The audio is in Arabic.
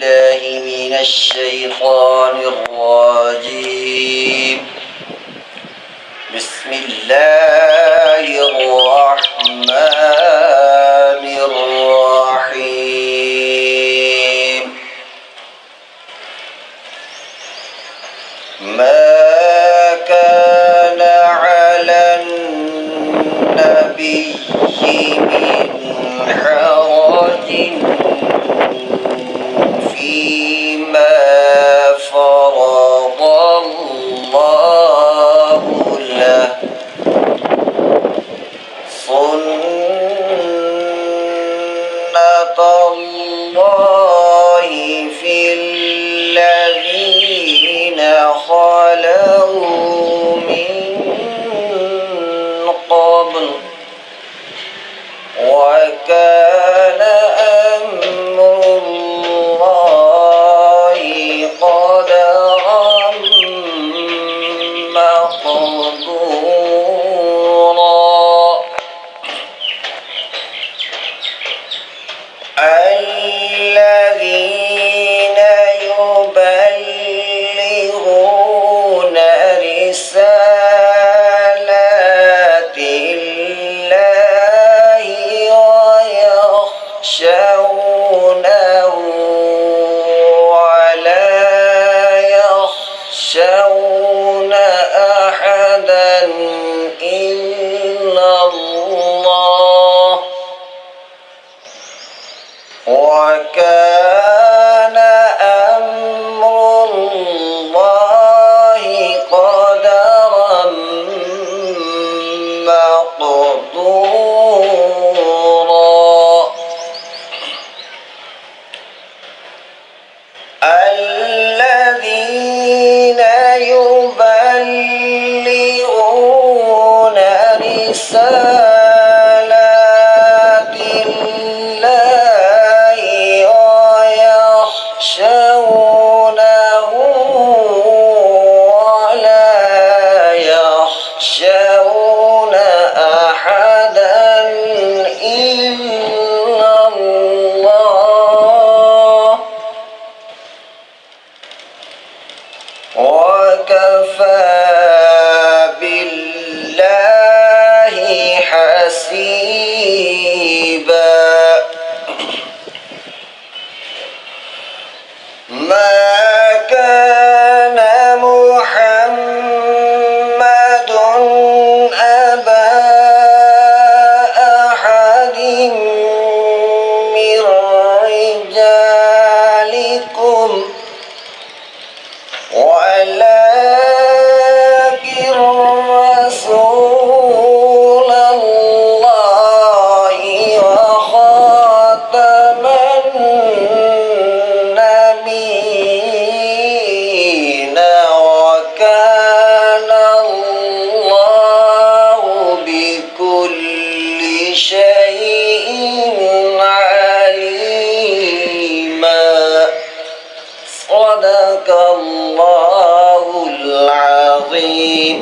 بالله من الشيطان الرجيم. بسم الله الرحمن الرحيم. ما كان على النبي من حرج فيما فرض الله له، سنة الله في الذين خلوا من قبل، وكان أمر الله قدرا مقدورا. الذين يبلغون رسالات الله ويخشونه ولا يخشون أحدا إلا الله، وكان أمر الله قدرا مقدورا. الذين يبلغون رسالات الله ويخشونه ولا يخشون أحدا إلا الله، وكفى بالله حسيبا. ما كان محمد أبا أحد من رجالكم، ولكن رسول الله وخاتم النبيين، وكان الله بكل شيء عليما. صدق الله العظيم.